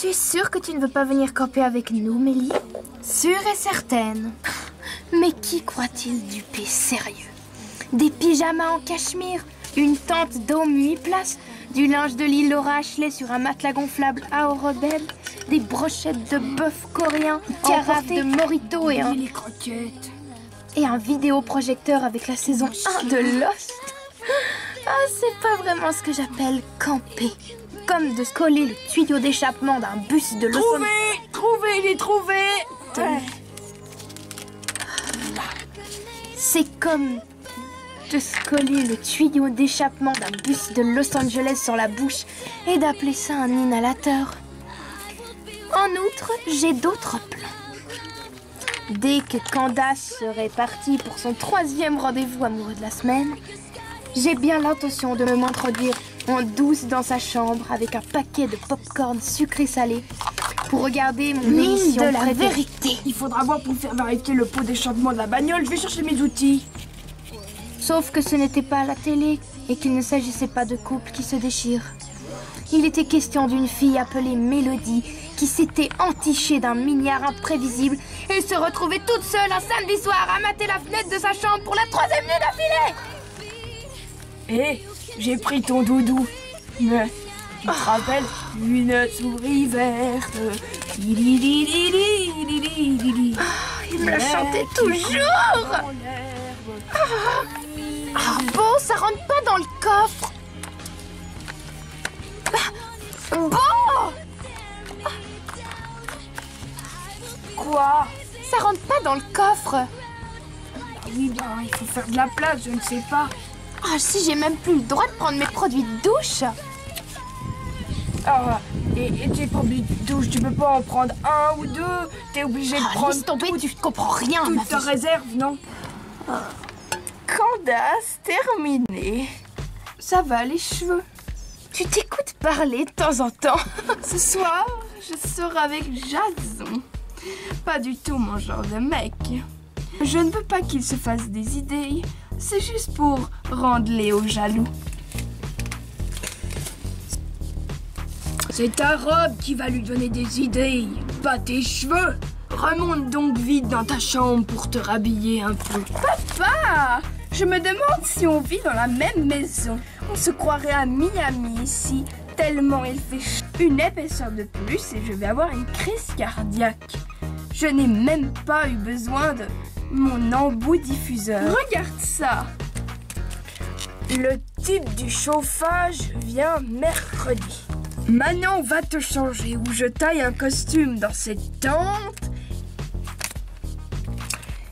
Tu es sûre que tu ne veux pas venir camper avec nous, Mélie? Sûre et certaine. Mais qui croit-il duper sérieux? Des pyjamas en cachemire, une tente d'homme 8 places, du linge de lit Laura Ashley sur un matelas gonflable à eau rebelle, des brochettes de bœuf coréen, une carafe de Morito et un vidéoprojecteur avec la saison 1 de Lost. Ah, c'est pas vraiment ce que j'appelle camper. Comme de se coller le tuyau d'échappement d'un bus de Los Angeles. Trouvé, j'ai trouvé. Ouais. C'est comme de se coller le tuyau d'échappement d'un bus de Los Angeles sur la bouche et d'appeler ça un inhalateur. En outre, j'ai d'autres plans. Dès que Candace serait partie pour son 3e rendez-vous amoureux de la semaine, j'ai bien l'intention de m'introduire en douce dans sa chambre avec un paquet de pop-corn sucré-salé pour regarder mon émission de la vérité. Il faudra voir pour faire vérifier le pot d'échappement de la bagnole. Je vais chercher mes outils. Sauf que ce n'était pas à la télé et qu'il ne s'agissait pas de couple qui se déchire. Il était question d'une fille appelée Mélodie qui s'était entichée d'un milliard imprévisible et se retrouvait toute seule un samedi soir à mater la fenêtre de sa chambre pour la 3e nuit d'affilée. Hé, j'ai pris ton doudou. Mais tu te rappelles une souris verte. Il me la chantait toujours. Ah bon, ça rentre pas dans le coffre. Bon. Quoi? Ça rentre pas dans le coffre. Oui, ben, il faut faire de la place, je ne sais pas. Ah, si j'ai même plus le droit de prendre mes produits de douche. Ah, et tes produits de douche, tu peux pas en prendre un ou deux. T'es obligé de prendre laisse tomber, tu comprends rien. toute ta réserve, non? Candace, terminé. Ça va, les cheveux? Tu t'écoutes parler de temps en temps. Ce soir, je sors avec Jason. Pas du tout mon genre de mec. Je ne veux pas qu'il se fasse des idées. C'est juste pour rendre Léo jaloux. C'est ta robe qui va lui donner des idées, pas tes cheveux. Remonte donc vite dans ta chambre pour te rhabiller un peu. Papa, je me demande si on vit dans la même maison. On se croirait à Miami ici, tellement il fait chaud. Une épaisseur de plus et je vais avoir une crise cardiaque. Je n'ai même pas eu besoin de mon embout diffuseur. Regarde ça. Le type du chauffage vient mercredi. Manon va te changer ou je taille un costume dans cette tente.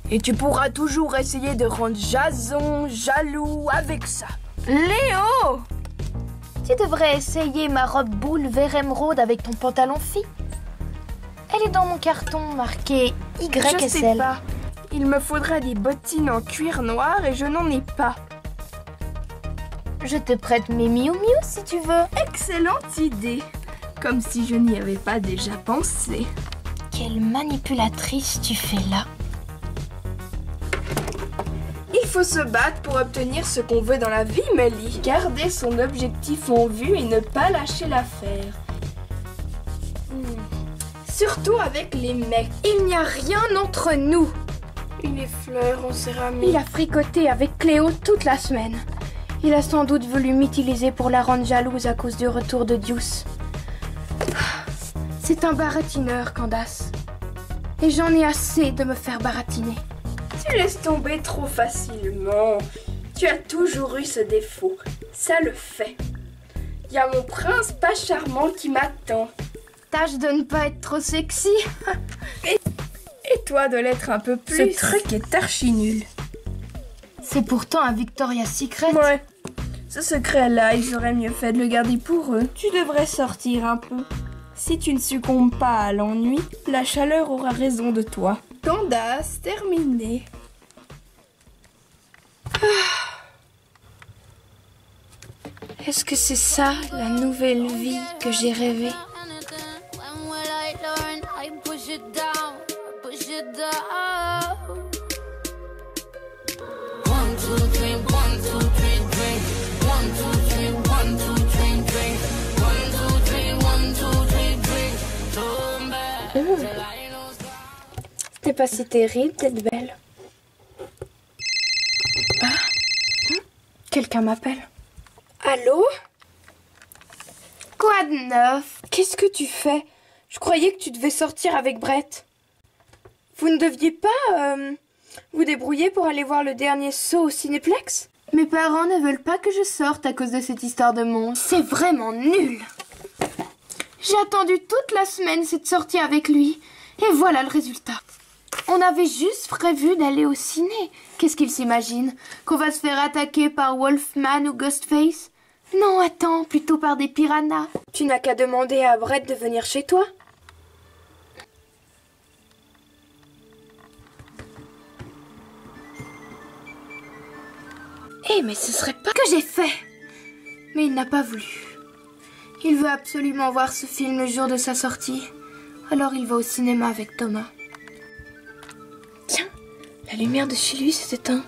Et tu pourras toujours essayer de rendre Jason jaloux avec ça. Léo! Tu devrais essayer ma robe boule vert émeraude avec ton pantalon fille. Elle est dans mon carton marqué YSL. Je sais pas. Il me faudrait des bottines en cuir noir et je n'en ai pas. Je te prête mes Miu Miu si tu veux. Excellente idée. Comme si je n'y avais pas déjà pensé. Quelle manipulatrice tu fais là. Il faut se battre pour obtenir ce qu'on veut dans la vie, Mélie. Garder son objectif en vue et ne pas lâcher l'affaire. Surtout avec les mecs. Il n'y a rien entre nous. Et les fleurs en céramique. Il a fricoté avec Cléo toute la semaine. Il a sans doute voulu m'utiliser pour la rendre jalouse à cause du retour de Deuce. C'est un baratineur, Candace. Et j'en ai assez de me faire baratiner. Tu laisses tomber trop facilement. Tu as toujours eu ce défaut. Ça le fait. Il y a mon prince pas charmant qui m'attend. Tâche de ne pas être trop sexy. Et toi de l'être un peu plus. Ce truc est archi nul. C'est pourtant un Victoria's Secret. Ouais. Ce secret-là, ils auraient mieux fait de le garder pour eux. Tu devrais sortir un peu. Si tu ne succombes pas à l'ennui, la chaleur aura raison de toi. Candace, terminé. Est-ce que c'est ça, la nouvelle vie que j'ai rêvée? pas si terrible d'être belle. Ah, quelqu'un m'appelle. Allô? Quoi de neuf? Qu'est-ce que tu fais? Je croyais que tu devais sortir avec Brett. Vous ne deviez pas vous débrouiller pour aller voir le dernier saut au Cinéplex? Mes parents ne veulent pas que je sorte à cause de cette histoire de monstre. C'est vraiment nul. J'ai attendu toute la semaine cette sortie avec lui. Et voilà le résultat. On avait juste prévu d'aller au ciné. Qu'est-ce qu'il s'imagine? Qu'on va se faire attaquer par Wolfman ou Ghostface? Non, attends, plutôt par des piranhas. Tu n'as qu'à demander à Brett de venir chez toi. Mais ce serait pas... Que j'ai fait. Mais il n'a pas voulu. Il veut absolument voir ce film le jour de sa sortie. Alors il va au cinéma avec Thomas. Tiens, la lumière de chez lui s'est éteinte.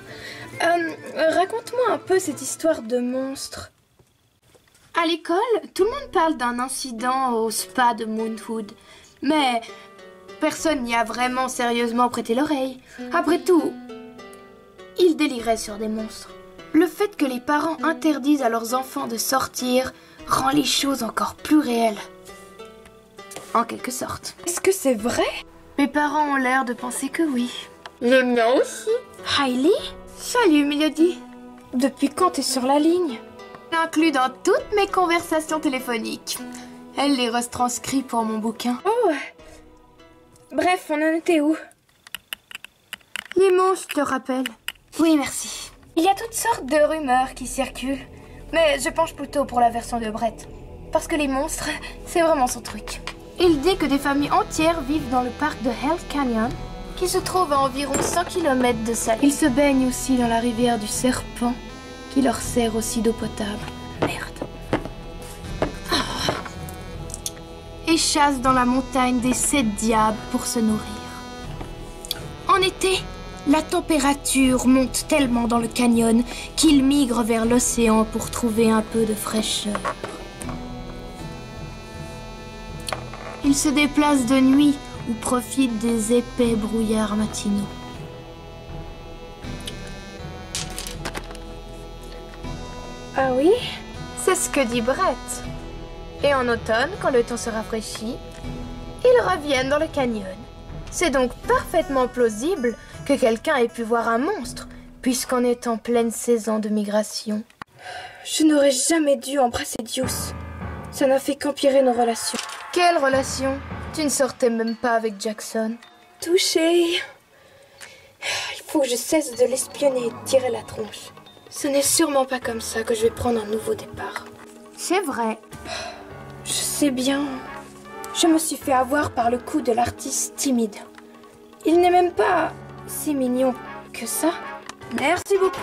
Raconte-moi un peu cette histoire de monstre. À l'école, tout le monde parle d'un incident au spa de Moonwood. Mais personne n'y a vraiment sérieusement prêté l'oreille. Après tout, il délirait sur des monstres. Le fait que les parents interdisent à leurs enfants de sortir rend les choses encore plus réelles. En quelque sorte. Est-ce que c'est vrai? Mes parents ont l'air de penser que oui. Les miens aussi. Hailey? Salut, Melody. Depuis quand t'es sur la ligne? Inclus dans toutes mes conversations téléphoniques. Elle les retranscrit pour mon bouquin. Oh. Bref, on en était où? Les monstres, je te rappelle. Oui, merci. Il y a toutes sortes de rumeurs qui circulent. Mais je penche plutôt pour la version de Brett. Parce que les monstres, c'est vraiment son truc. Il dit que des familles entières vivent dans le parc de Hell Canyon, qui se trouve à environ 100 km de Salem. Ils se baignent aussi dans la rivière du Serpent, qui leur sert aussi d'eau potable. Merde. Et chassent dans la montagne des 7 diables pour se nourrir. En été, la température monte tellement dans le canyon qu'ils migrent vers l'océan pour trouver un peu de fraîcheur. Ils se déplacent de nuit ou profitent des épais brouillards matinaux. Ah oui? C'est ce que dit Brett. Et en automne, quand le temps se rafraîchit, ils reviennent dans le canyon. C'est donc parfaitement plausible que quelqu'un ait pu voir un monstre, puisqu'on est en pleine saison de migration. Je n'aurais jamais dû embrasser Deuce. Ça n'a fait qu'empirer nos relations. Quelle relation? Tu ne sortais même pas avec Jackson. Touché. Il faut que je cesse de l'espionner et de tirer la tronche. Ce n'est sûrement pas comme ça que je vais prendre un nouveau départ. C'est vrai. Je sais bien. Je me suis fait avoir par le coup de l'artiste timide. Il n'est même pas si mignon que ça. Merci beaucoup.